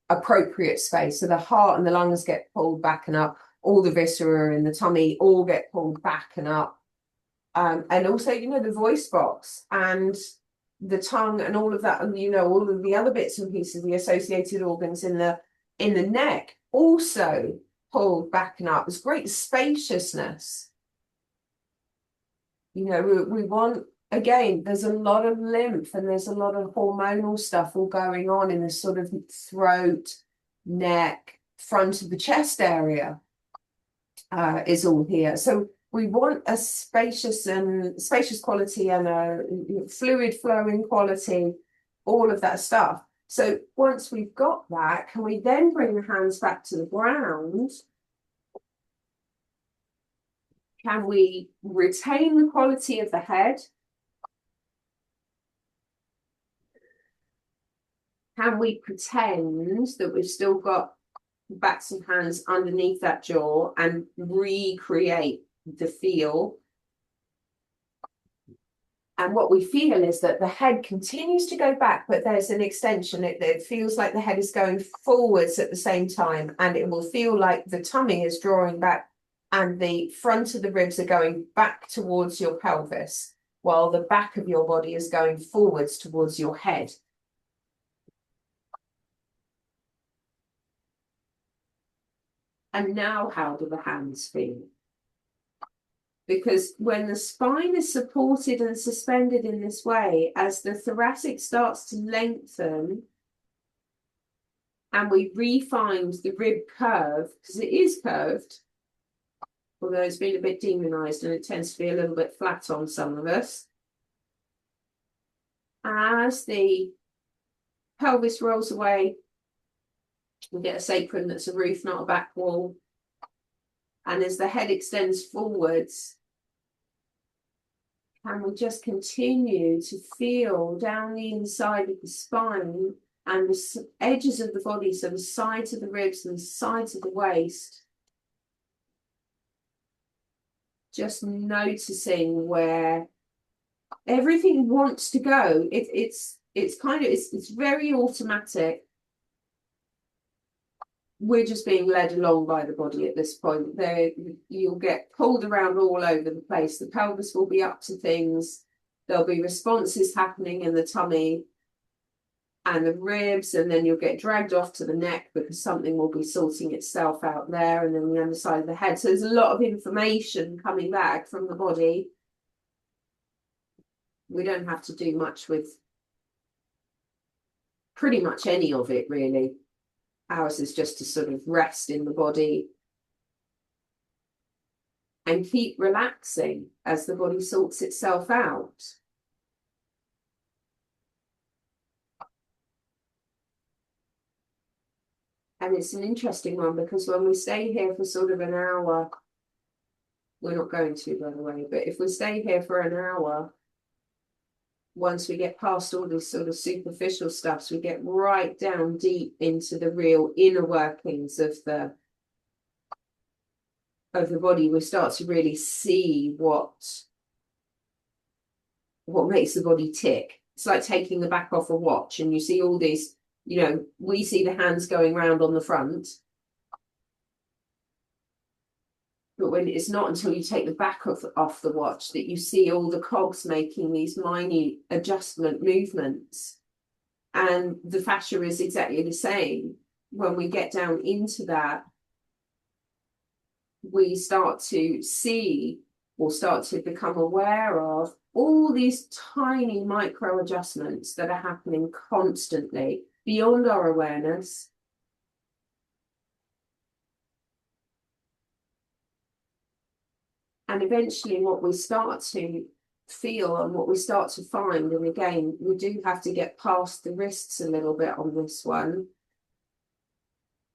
appropriate space. So the heart and the lungs get pulled back and up. All the viscera in the tummy all get pulled back and up. And also, you know, the voice box and the tongue and all of that, and you know, all of the other bits and pieces, the associated organs in the neck also pulled back and up. There's great spaciousness. You know, we want, again, there's a lot of lymph and there's a lot of hormonal stuff all going on in this sort of throat, neck, front of the chest area is all here. So we want a spacious quality and a fluid flowing quality, all of that stuff. So once we've got that, can we then bring the hands back to the ground? Can we retain the quality of the head? Can we pretend that we've still got backs of hands underneath that jaw and recreate the feel? And what we feel is that the head continues to go back, but there's an extension. It feels like the head is going forwards at the same time, and it will feel like the tummy is drawing back and the front of the ribs are going back towards your pelvis, while the back of your body is going forwards towards your head. And now how do the hands feel? Because when the spine is supported and suspended in this way, as the thoracic starts to lengthen, and we refine the rib curve, because it is curved, although it's been a bit demonized and it tends to be a little bit flat on some of us. As the pelvis rolls away, we get a sacrum that's a roof, not a back wall. And as the head extends forwards, can we just continue to feel down the inside of the spine and the edges of the body, so the sides of the ribs and the sides of the waist, just noticing where everything wants to go. It's very automatic. We're just being led along by the body at this point. There, you'll get pulled around all over the place. The pelvis will be up to things. There'll be responses happening in the tummy and the ribs, and then you'll get dragged off to the neck because something will be sorting itself out there, and then the underside of the head. So there's a lot of information coming back from the body. We don't have to do much with pretty much any of it, really. Ours is just to sort of rest in the body and keep relaxing as the body sorts itself out. And it's an interesting one because when we stay here for sort of an hour, we're not going to, by the way, but if we stay here for an hour, once we get past all this sort of superficial stuff, we get right down deep into the real inner workings of the body. We start to really see what makes the body tick. It's like taking the back off a watch, and you see all these, we see the hands going round on the front, but when it's not until you take the back off the watch that you see all the cogs making these minute adjustment movements. And the fascia is exactly the same. When we get down into that, we start to see or start to become aware of all these tiny micro adjustments that are happening constantly beyond our awareness. And eventually what we start to feel and what we start to find, and again, we do have to get past the wrists a little bit on this one,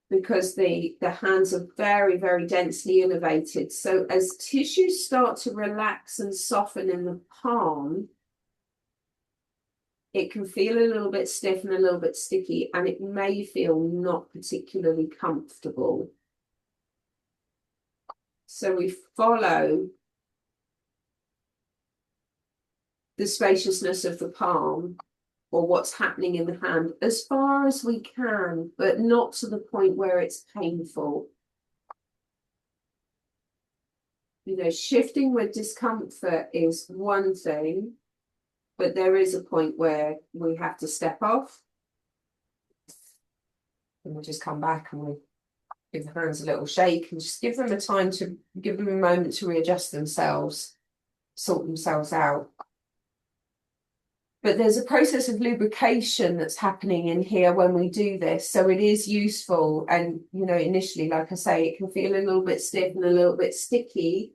because the hands are very, very densely innervated. So as tissues start to relax and soften in the palm, it can feel a little bit stiff and a little bit sticky, and it may feel not particularly comfortable. So we follow the spaciousness of the palm or what's happening in the hand as far as we can, but not to the point where it's painful. Shifting with discomfort is one thing, but there is a point where we have to step off. And we'll just come back and we give the hands a little shake and just give them a moment to readjust themselves, sort themselves out. But there's a process of lubrication that's happening in here when we do this. So it is useful. And, initially, like I say, it can feel a little bit stiff and a little bit sticky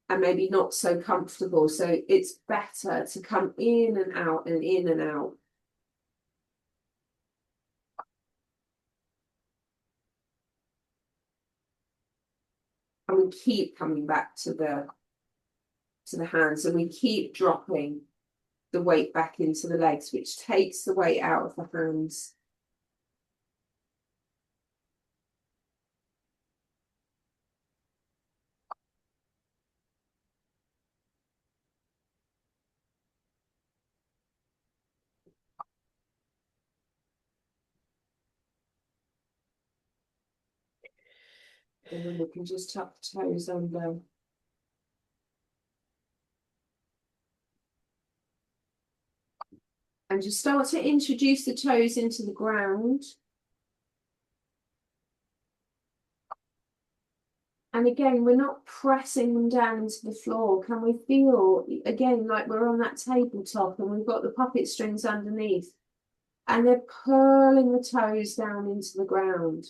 and maybe not so comfortable. So it's better to come in and out and in and out. And we keep coming back to the hands, and we keep dropping the weight back into the legs, which takes the weight out of the hands. And then we can just tuck the toes under. And just start to introduce the toes into the ground. And again, we're not pressing them down into the floor. Can we feel, again, like we're on that tabletop and we've got the puppet strings underneath and they're curling the toes down into the ground.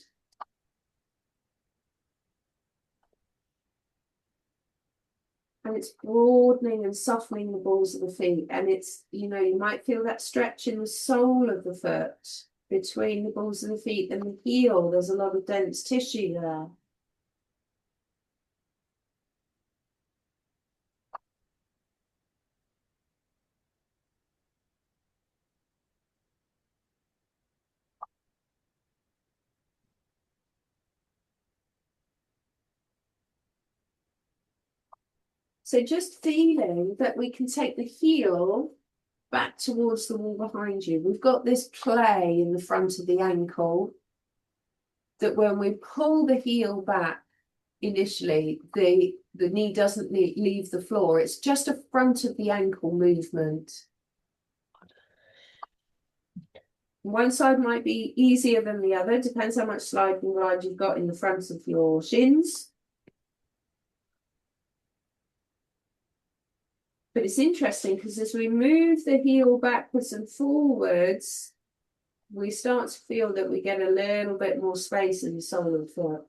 And it's broadening and softening the balls of the feet. And it's, you know, you might feel that stretch in the sole of the foot between the balls of the feet and the heel. There's a lot of dense tissue there. So just feeling that we can take the heel back towards the wall behind you. We've got this play in the front of the ankle that when we pull the heel back initially, the knee doesn't leave the floor. It's just a front of the ankle movement. One side might be easier than the other, depends how much slide and glide you've got in the front of your shins. But it's interesting because as we move the heel backwards and forwards, we start to feel that we get a little bit more space in the sole of the foot.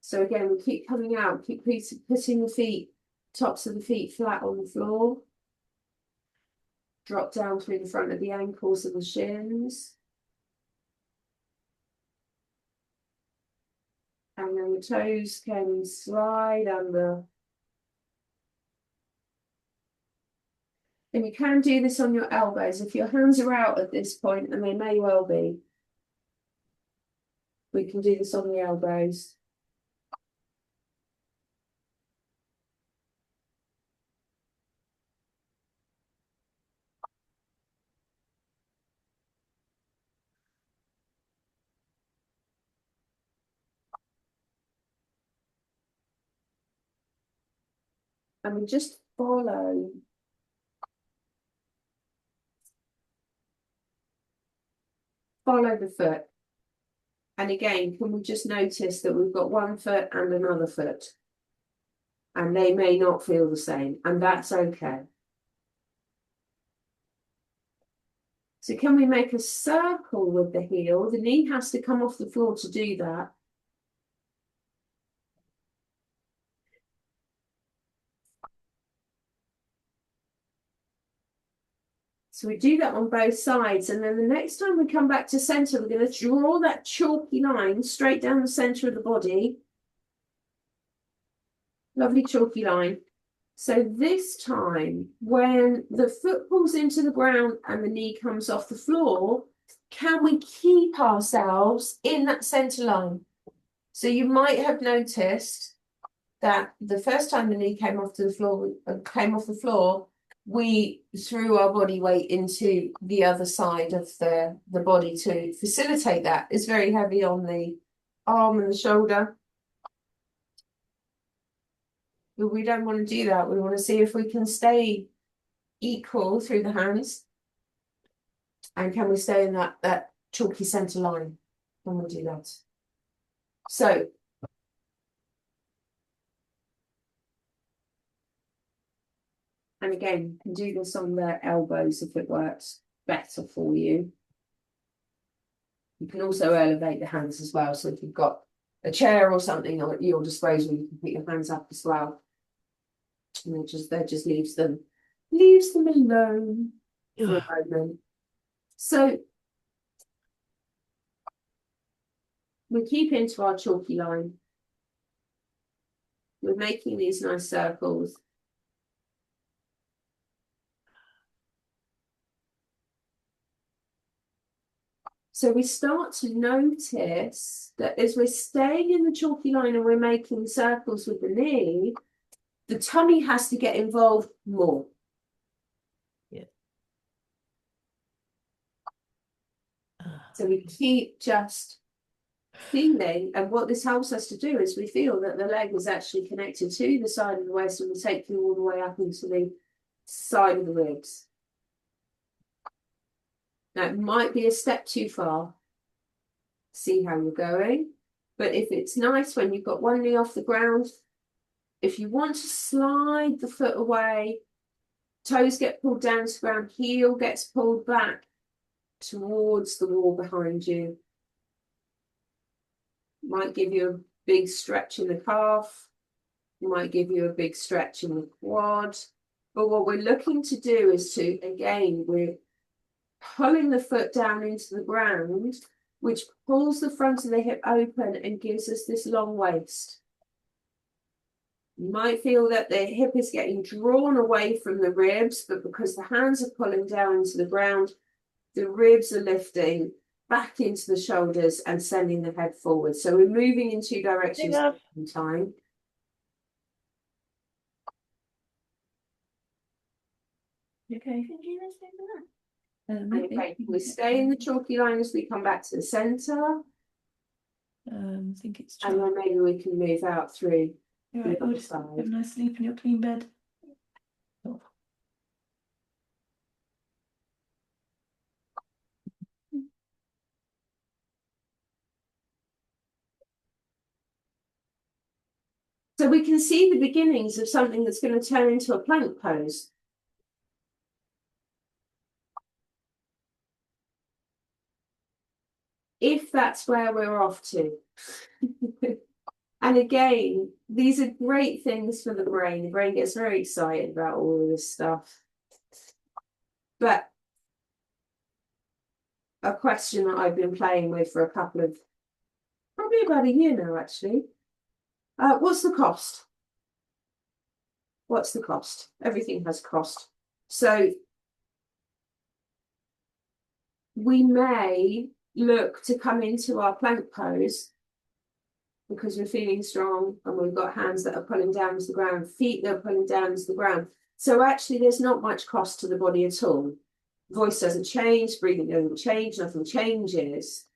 So again, we keep coming out, keep putting the feet, tops of the feet flat on the floor. Drop down through the front of the ankles and the shins. And then the toes can slide under. And you can do this on your elbows. If your hands are out at this point, and they may well be, we can do this on the elbows. And we just follow the foot. And again, can we just notice that we've got one foot and another foot? And they may not feel the same, and that's okay. So can we make a circle with the heel? The knee has to come off the floor to do that. So we do that on both sides, and then the next time we come back to center, we're going to draw that chalky line straight down the center of the body. Lovely chalky line. So this time, when the foot pulls into the ground and the knee comes off the floor, can we keep ourselves in that center line? So you might have noticed that the first time the knee came off the floor, we threw our body weight into the other side of the body to facilitate that. It's very heavy on the arm and the shoulder. But we don't want to do that. We want to see if we can stay equal through the hands. And can we stay in that chalky center line when we do that? So and again, you can do this on the elbows if it works better for you. You can also elevate the hands as well. So if you've got a chair or something at your disposal, you can put your hands up as well. And that just leaves them alone for a moment. So we keep into our chalky line. We're making these nice circles. So we start to notice that as we're staying in the chalky line and we're making circles with the knee, the tummy has to get involved more. Yeah. So we keep just feeling, and what this helps us to do is we feel that the leg is actually connected to the side of the waist, and we take you all the way up into the side of the ribs. Now, it might be a step too far. See how you're going. But if it's nice when you've got one knee off the ground, if you want to slide the foot away, toes get pulled down to the ground, heel gets pulled back towards the wall behind you. Might give you a big stretch in the calf. Might give you a big stretch in the quad. But what we're looking to do is to, again, we're pulling the foot down into the ground, which pulls the front of the hip open and gives us this long waist. You might feel that the hip is getting drawn away from the ribs, but because the hands are pulling down into the ground, the ribs are lifting back into the shoulders and sending the head forward. So we're moving in two directions at the same time. Okay, Okay, we stay in the chalky line as we come back to the centre. I think it's and then maybe we can move out through the other Have a side. nice sleep in your clean bed. So we can see the beginnings of something that's going to turn into a plank pose. If that's where we're off to. And again, these are great things for the brain. The brain gets very excited about all of this stuff. But a question that I've been playing with for probably about a year now, actually. What's the cost? What's the cost? Everything has cost. So we may look to come into our plank pose because we're feeling strong and we've got hands that are pulling down to the ground, feet that are pulling down to the ground. So actually there's not much cost to the body at all. Voice doesn't change, breathing doesn't change, nothing changes.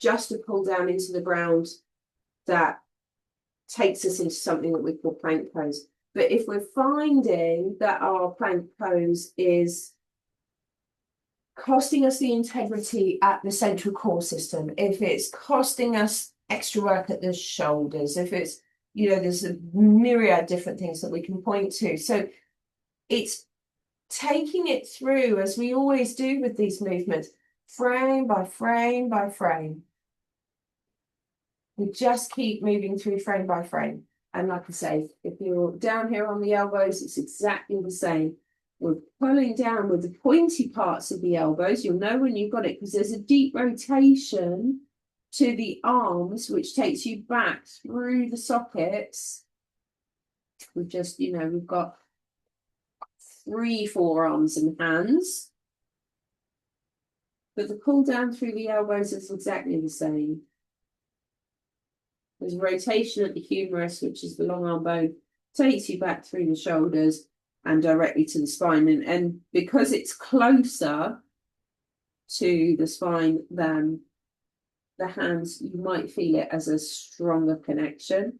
Just a pull down into the ground that takes us into something that we call plank pose. But if we're finding that our plank pose is costing us the integrity at the central core system, if it's costing us extra work at the shoulders, if it's, there's a myriad different things that we can point to. So it's taking it through, as we always do with these movements, frame by frame by frame. We just keep moving through frame by frame. And like I say, if you're down here on the elbows, it's exactly the same. We're pulling down with the pointy parts of the elbows. You'll know when you've got it because there's a deep rotation to the arms, which takes you back through the sockets. We've just, we've got 3 forearms and hands. But the pull down through the elbows is exactly the same. There's rotation at the humerus, which is the long arm bone, takes you back through the shoulders and directly to the spine. And because it's closer to the spine than the hands, you might feel it as a stronger connection.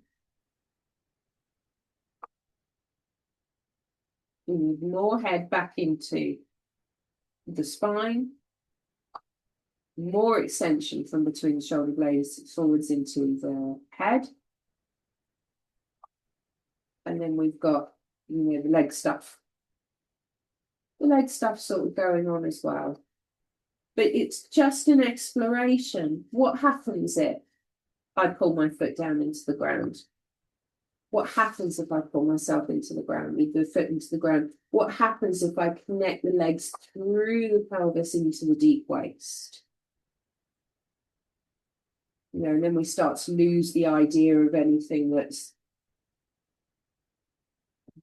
You need more head back into the spine, more extension from between the shoulder blades forwards into the head. And then we've got, the leg stuff. The leg stuff sort of going on as well. But it's just an exploration. What happens if I pull my foot down into the ground? What happens if I pull myself into the ground, leave the foot into the ground? What happens if I connect the legs through the pelvis into the deep waist? And then we start to lose the idea of anything that's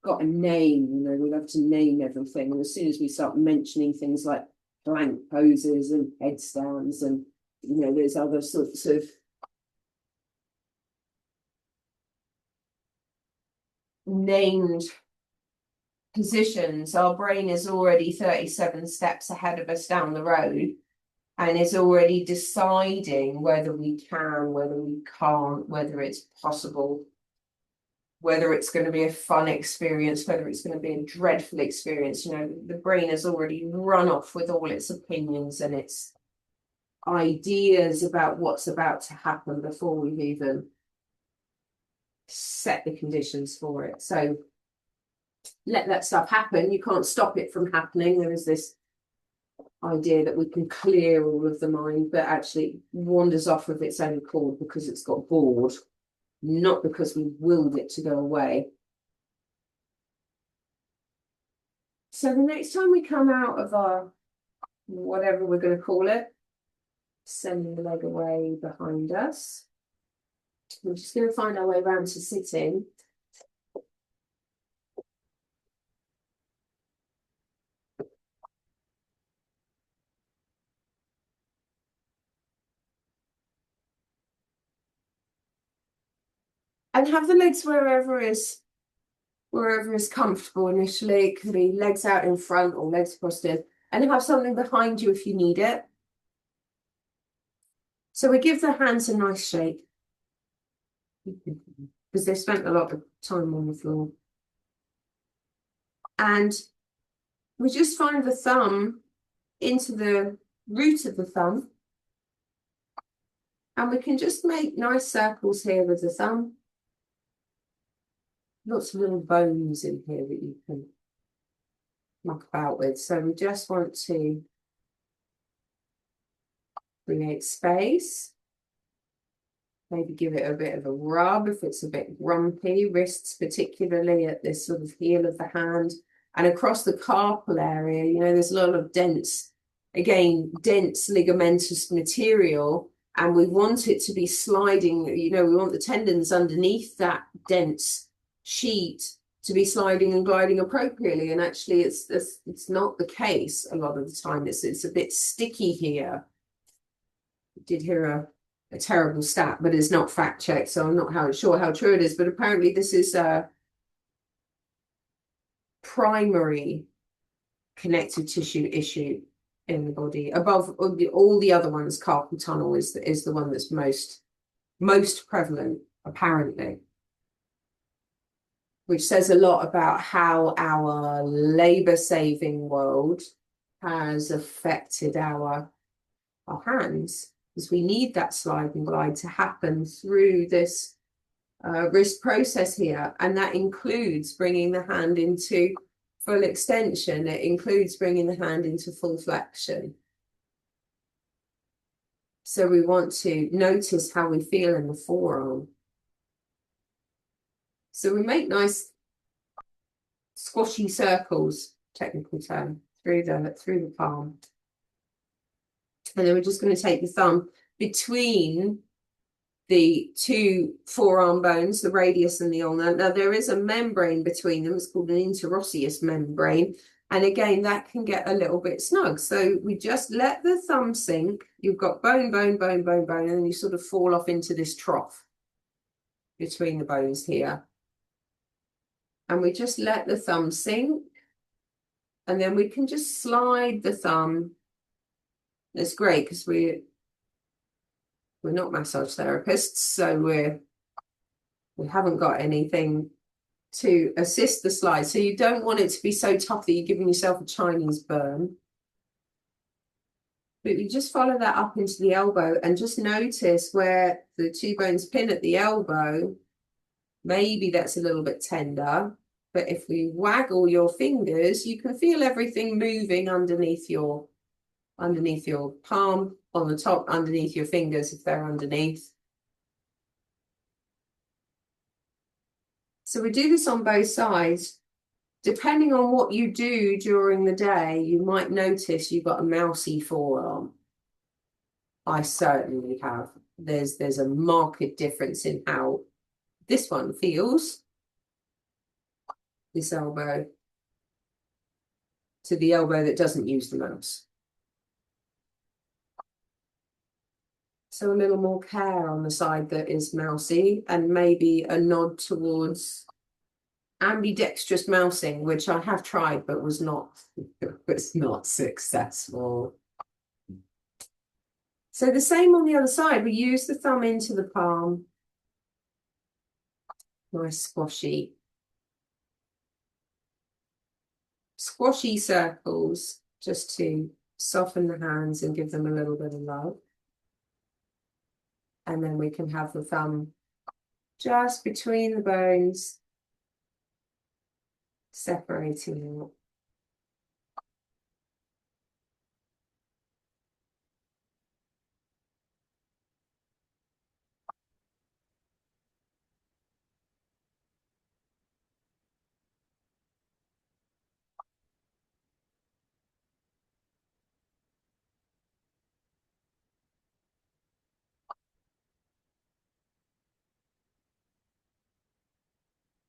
got a name. We love to name everything. And as soon as we start mentioning things like plank poses and headstands and, there's other sorts of named positions, our brain is already 37 steps ahead of us down the road. and is already deciding whether we can, whether we can't, whether it's possible, whether it's going to be a fun experience, whether it's going to be a dreadful experience. You know, the brain has already run off with all its opinions and its ideas about what's about to happen before we've even set the conditions for it. So let that stuff happen. You can't stop it from happening. There is this idea that we can clear all of the mind, but actually it wanders off of its own accord because it's got bored, not because we willed it to go away. So the next time we come out of our, whatever we're going to call it, sending the leg away behind us, we're just going to find our way around to sitting. And have the legs wherever is comfortable initially. It can be legs out in front or legs crossed in, and have something behind you if you need it. So we give the hands a nice shake because they've spent a lot of time on the floor. And we just find the thumb into the root of the thumb. And we can just make nice circles here with the thumb. Lots of little bones in here that you can muck about with. So we just want to create space. Maybe give it a bit of a rub if it's a bit grumpy, wrists particularly at this sort of heel of the hand. And across the carpal area, you know, there's a lot of dense ligamentous material, and we want it to be sliding, you know, we want the tendons underneath that dense sheet to be sliding and gliding appropriately. And actually it's not the case a lot of the time. It's a bit sticky here. I did hear a terrible stat, but it's not fact checked, so I'm not sure how true it is, but apparently this is a primary connective tissue issue in the body. Above all the other ones, carpal tunnel is the one that's most prevalent, apparently, which says a lot about how our labor-saving world has affected our hands, because we need that slide and glide to happen through this wrist process here, and that includes bringing the hand into full extension. It includes bringing the hand into full flexion. So we want to notice how we feel in the forearm. So we make nice squashy circles, technical term, through the palm. And then we're just going to take the thumb between the two forearm bones, the radius and the ulnar. Now there is a membrane between them. It's called an interosseous membrane. And again, that can get a little bit snug. So we just let the thumb sink. You've got bone, bone, bone, bone, bone, and then you sort of fall off into this trough between the bones here. And we just let the thumb sink. And then we can just slide the thumb. It's great because we're not massage therapists, so we haven't got anything to assist the slide. So you don't want it to be so tough that you're giving yourself a Chinese burn. But you just follow that up into the elbow and just notice where the two bones pin at the elbow. Maybe that's a little bit tender, but if we waggle your fingers, you can feel everything moving underneath your palm, on the top, underneath your fingers if they're underneath. So we do this on both sides. Depending on what you do during the day, you might notice you've got a mousy forearm. I certainly have. There's a marked difference in how this one feels, this elbow, to the elbow that doesn't use the mouse. So a little more care on the side that is mousy, and maybe a nod towards ambidextrous mousing, which I have tried but was not successful. So the same on the other side. We use the thumb into the palm. Nice squashy circles, just to soften the hands and give them a little bit of love. And then we can have the thumb just between the bones, separating out.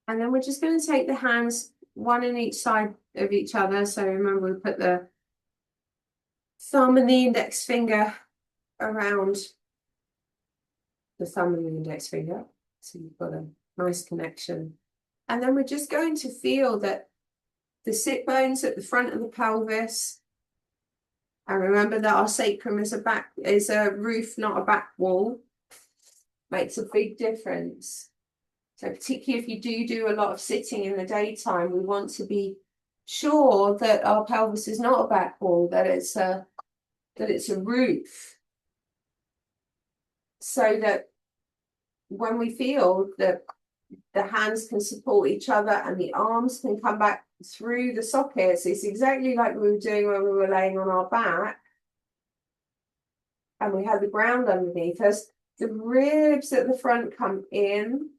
And then we're just going to take the hands, one on each side of each other. So remember, we put the thumb and the index finger around the thumb and the index finger. So you've got a nice connection. And then we're just going to feel that the sit bones at the front of the pelvis. And remember that our sacrum is a roof, not a back wall. Makes a big difference. So particularly if you do a lot of sitting in the daytime, we want to be sure that our pelvis is not a back wall, that it's a roof. So that when we feel that the hands can support each other and the arms can come back through the sockets, it's exactly like we were doing when we were laying on our back and we had the ground underneath us. The ribs at the front come in,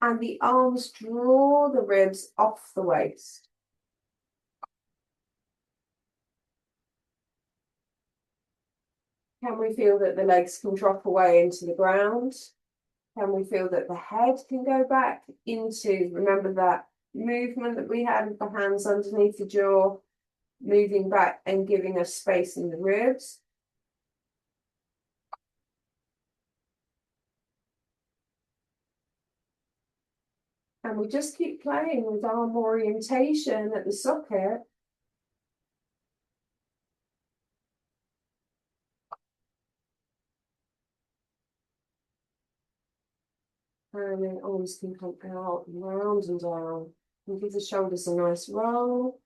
and the arms draw the ribs off the waist. Can we feel that the legs can drop away into the ground? Can we feel that the head can go back into, remember that movement that we had with the hands underneath the jaw, moving back and giving us space in the ribs? And we just keep playing with arm orientation at the socket. And then arms can come out and round and down. And give the shoulders a nice roll.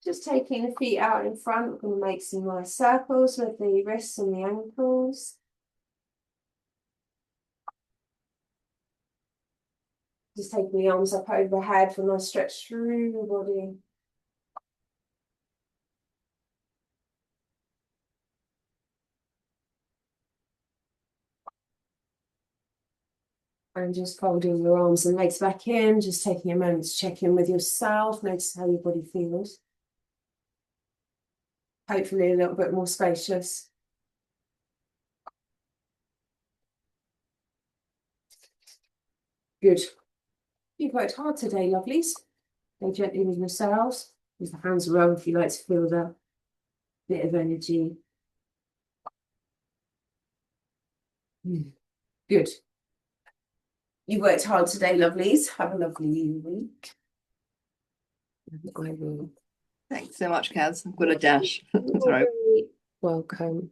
Just taking the feet out in front, we're going to make some nice circles with the wrists and the ankles. Just taking the arms up over the head for a nice stretch through the body. And just folding your arms and legs back in, just taking a moment to check in with yourself, notice how your body feels. Hopefully a little bit more spacious. Good. You've worked hard today, lovelies. Go gently with yourselves. Use the hands around if you like to feel that bit of energy. Good. You worked hard today, lovelies. Have a lovely week. Thanks so much, Kaz. I've got a dash. Sorry. Welcome.